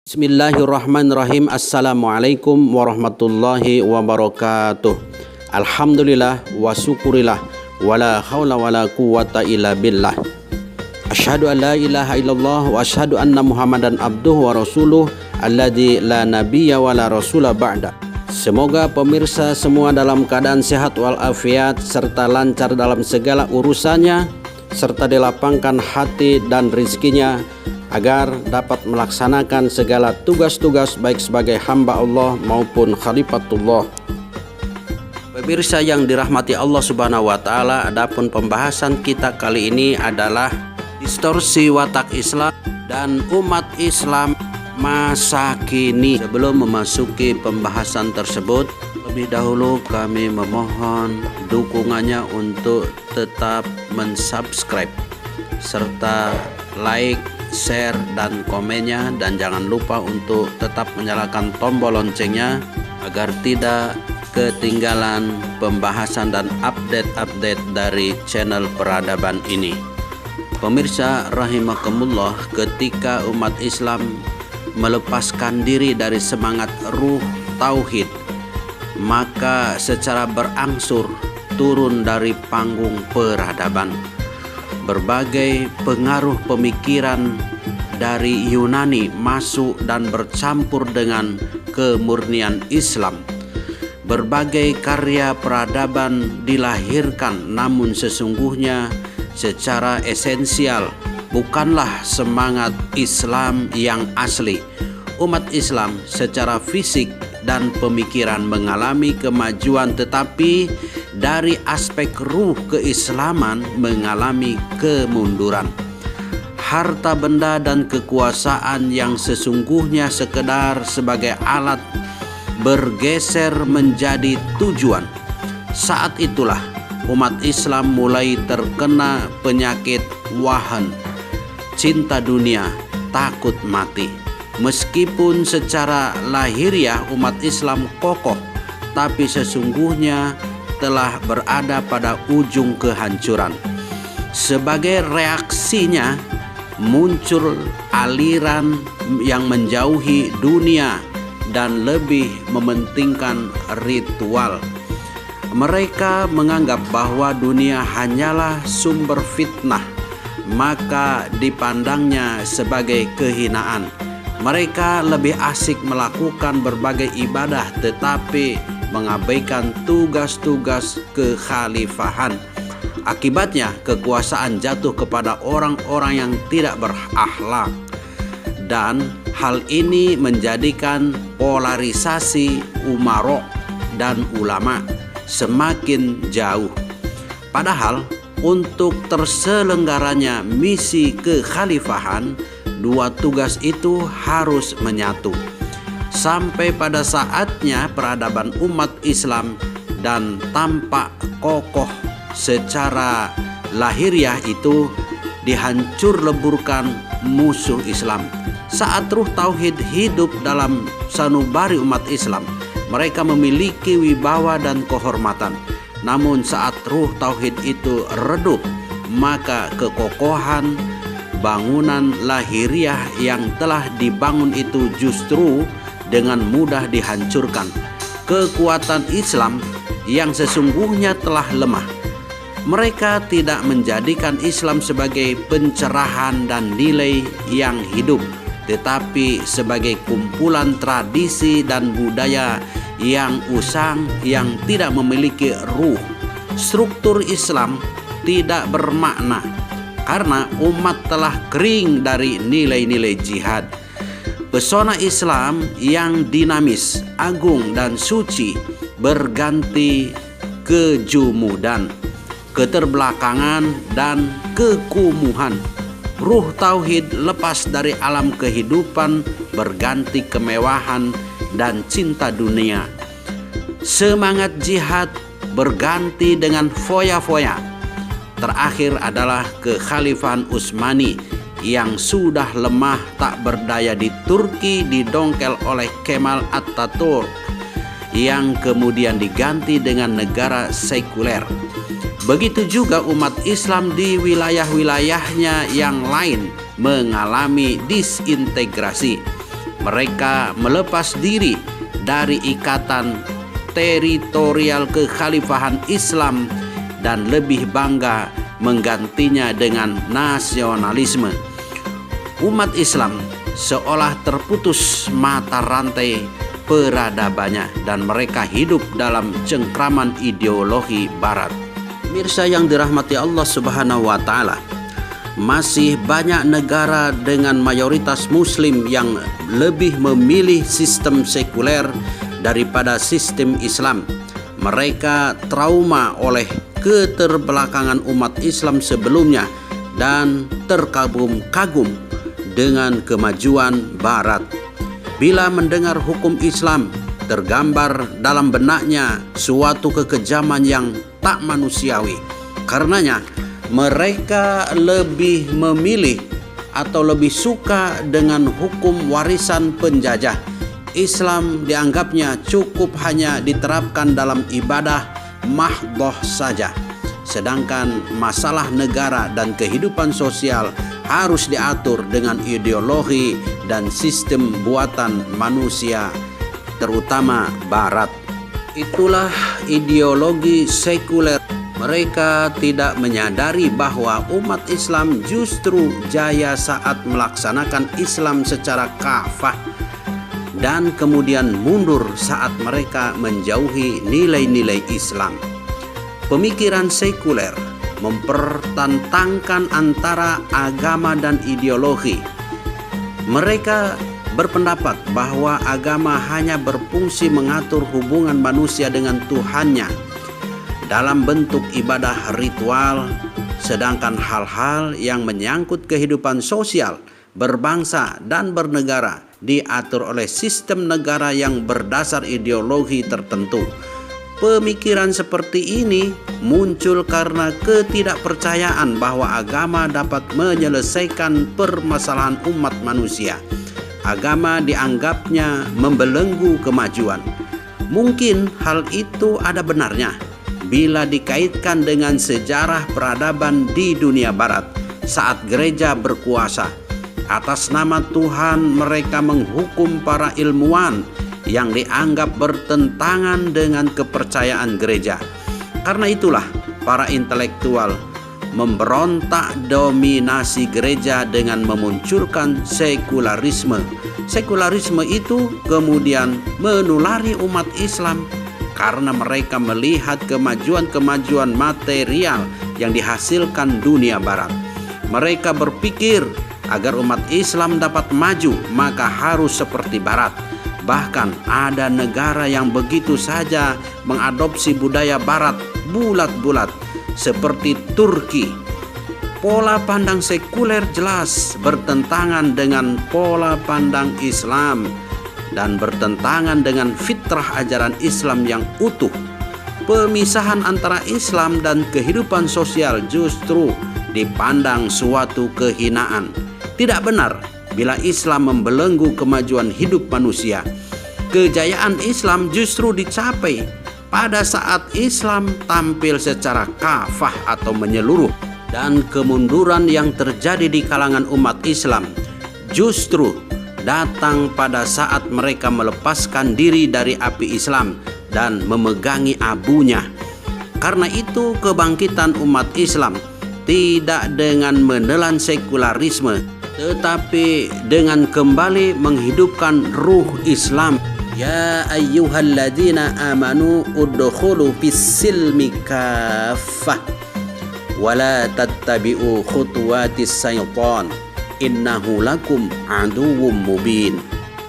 Bismillahirrahmanirrahim. Assalamualaikum warahmatullahi wabarakatuh. Alhamdulillah wa syukurillah wala haula wala quwata illa billah. Asyhadu an la ilaha illallah wa asyhadu anna Muhammadan abduhu wa rasuluh alladzi la nabiyya wa la rasula ba'da. Semoga pemirsa semua dalam keadaan sehat walafiat serta lancar dalam segala urusannya, serta dilapangkan hati dan rizkinya agar dapat melaksanakan segala tugas-tugas baik sebagai hamba Allah maupun khalifatullah. Pemirsa yang dirahmati Allah Subhanahu wa taala, adapun pembahasan kita kali ini adalah distorsi watak Islam dan umat Islam masa kini. Sebelum memasuki pembahasan tersebut, lebih dahulu kami memohon dukungannya untuk tetap mensubscribe serta like, share dan komennya, dan jangan lupa untuk tetap menyalakan tombol loncengnya agar tidak ketinggalan pembahasan dan update-update dari channel peradaban ini. Pemirsa rahimakumullah, ketika umat Islam melepaskan diri dari semangat ruh tauhid, maka secara berangsur turun dari panggung peradaban. Berbagai pengaruh pemikiran dari Yunani masuk dan bercampur dengan kemurnian Islam. Berbagai karya peradaban dilahirkan, namun sesungguhnya secara esensial bukanlah semangat Islam yang asli. Umat Islam secara fisik dan pemikiran mengalami kemajuan, tetapi dari aspek ruh keislaman mengalami kemunduran. Harta benda dan kekuasaan yang sesungguhnya sekedar sebagai alat bergeser menjadi tujuan. Saat itulah umat Islam mulai terkena penyakit wahan, cinta dunia, takut mati. Meskipun secara lahiriah umat Islam kokoh, tapi sesungguhnya telah berada pada ujung kehancuran. Sebagai reaksinya muncul aliran yang menjauhi dunia dan lebih mementingkan ritual. Mereka menganggap bahwa dunia hanyalah sumber fitnah, maka dipandangnya sebagai kehinaan. Mereka lebih asik melakukan berbagai ibadah tetapi mengabaikan tugas-tugas kekhalifahan. Akibatnya kekuasaan jatuh kepada orang-orang yang tidak berakhlak, dan hal ini menjadikan polarisasi umaro dan ulama semakin jauh. Padahal untuk terselenggaranya misi kekhalifahan, dua tugas itu harus menyatu. Sampai pada saatnya peradaban umat Islam dan tampak kokoh secara lahiriah itu dihancur leburkan musuh Islam. Saat ruh tauhid hidup dalam sanubari umat Islam, mereka memiliki wibawa dan kehormatan. Namun saat ruh tauhid itu redup, maka kekokohan bangunan lahiriah yang telah dibangun itu justru dengan mudah dihancurkan. Kekuatan Islam yang sesungguhnya telah lemah. Mereka tidak menjadikan Islam sebagai pencerahan dan nilai yang hidup, tetapi sebagai kumpulan tradisi dan budaya yang usang yang tidak memiliki ruh. Struktur Islam tidak bermakna karena umat telah kering dari nilai-nilai jihad. Pesona Islam yang dinamis, agung dan suci berganti kejumudan, keterbelakangan dan kekumuhan. Ruh tauhid lepas dari alam kehidupan berganti kemewahan dan cinta dunia. Semangat jihad berganti dengan foya-foya. Terakhir adalah kekhalifahan Utsmani yang sudah lemah tak berdaya di Turki didongkel oleh Kemal Atatürk, yang kemudian diganti dengan negara sekuler. Begitu juga umat Islam di wilayah-wilayahnya yang lain mengalami disintegrasi. Mereka melepas diri dari ikatan teritorial kekhalifahan Islam dan lebih bangga menggantinya dengan nasionalisme. Umat Islam seolah terputus mata rantai peradabannya dan mereka hidup dalam cengkraman ideologi barat. Pemirsa yang dirahmati Allah Subhanahu wa taala, masih banyak negara dengan mayoritas muslim yang lebih memilih sistem sekuler daripada sistem Islam. Mereka trauma oleh keterbelakangan umat Islam sebelumnya dan terkagum-kagum dengan kemajuan barat. Bila mendengar hukum Islam, tergambar dalam benaknya suatu kekejaman yang tak manusiawi. Karenanya mereka lebih memilih atau lebih suka dengan hukum warisan penjajah. Islam dianggapnya cukup hanya diterapkan dalam ibadah mahdhah saja, sedangkan masalah negara dan kehidupan sosial harus diatur dengan ideologi dan sistem buatan manusia, terutama barat. Itulah ideologi sekuler. Mereka tidak menyadari bahwa umat Islam justru jaya saat melaksanakan Islam secara kafah dan kemudian mundur saat mereka menjauhi nilai-nilai Islam. Pemikiran sekuler mempertentangkan antara agama dan ideologi. Mereka berpendapat bahwa agama hanya berfungsi mengatur hubungan manusia dengan Tuhannya dalam bentuk ibadah ritual, sedangkan hal-hal yang menyangkut kehidupan sosial, berbangsa, dan bernegara diatur oleh sistem negara yang berdasar ideologi tertentu. Pemikiran seperti ini muncul karena ketidakpercayaan bahwa agama dapat menyelesaikan permasalahan umat manusia. Agama dianggapnya membelenggu kemajuan. Mungkin hal itu ada benarnya bila dikaitkan dengan sejarah peradaban di dunia barat saat gereja berkuasa. Atas nama Tuhan mereka menghukum para ilmuwan yang dianggap bertentangan dengan kepercayaan gereja. Karena itulah para intelektual memberontak dominasi gereja dengan memunculkan sekularisme. Sekularisme itu kemudian menulari umat Islam karena mereka melihat kemajuan-kemajuan material yang dihasilkan dunia barat. Mereka berpikir agar umat Islam dapat maju maka harus seperti barat. Bahkan ada negara yang begitu saja mengadopsi budaya barat bulat-bulat seperti Turki. Pola pandang sekuler jelas bertentangan dengan pola pandang Islam dan bertentangan dengan fitrah ajaran Islam yang utuh. Pemisahan antara Islam dan kehidupan sosial justru dipandang suatu kehinaan. Tidak benar bila Islam membelenggu kemajuan hidup manusia. Kejayaan Islam justru dicapai pada saat Islam tampil secara kafah atau menyeluruh, dan kemunduran yang terjadi di kalangan umat Islam justru datang pada saat mereka melepaskan diri dari api Islam dan memegangi abunya. Karena itu kebangkitan umat Islam tidak dengan menelan sekularisme, tetapi dengan kembali menghidupkan ruh Islam. Ya ayyuhalladzina amanu udkhulu fis-silmi kaffah wa la tattabi'u khutuwatis syaitan innahu lakum aduwwum mubin.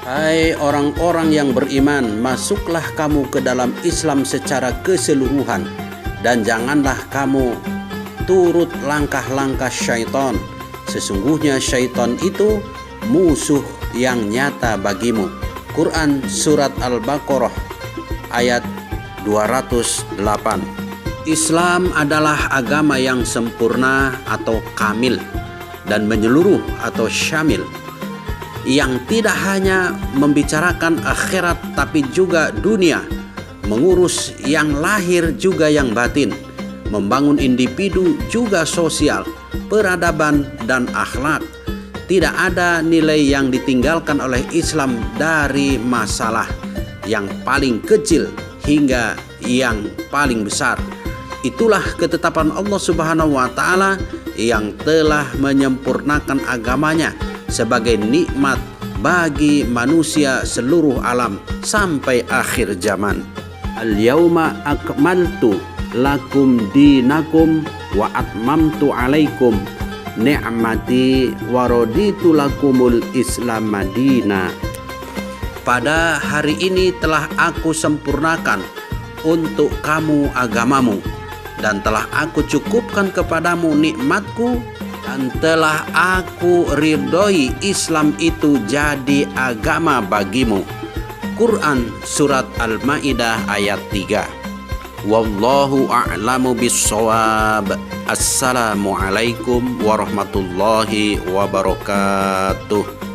Hai orang-orang yang beriman, masuklah kamu ke dalam Islam secara keseluruhan dan janganlah kamu turut langkah-langkah syaitan. Sesungguhnya syaitan itu musuh yang nyata bagimu. Quran Surat Al-Baqarah ayat 208. Islam adalah agama yang sempurna atau kamil dan menyeluruh atau syamil, yang tidak hanya membicarakan akhirat tapi juga dunia, mengurus yang lahir juga yang batin, membangun individu juga sosial, peradaban dan akhlak. Tidak ada nilai yang ditinggalkan oleh Islam dari masalah yang paling kecil hingga yang paling besar. Itulah ketetapan Allah Subhanahu wa Ta'ala yang telah menyempurnakan agamanya sebagai nikmat bagi manusia seluruh alam sampai akhir zaman. Al-yauma akmaltu lakum dinakum wa atmamtu alaikum ni'mati wa raditu lakumul Islam madina. Pada hari ini telah aku sempurnakan untuk kamu agamamu, dan telah aku cukupkan kepadamu nikmatku, dan telah aku ridhoi Islam itu jadi agama bagimu. Quran Surat Al-Ma'idah ayat 3. Wallahu a'lamu bissawab. Assalamualaikum warahmatullahi wabarakatuh.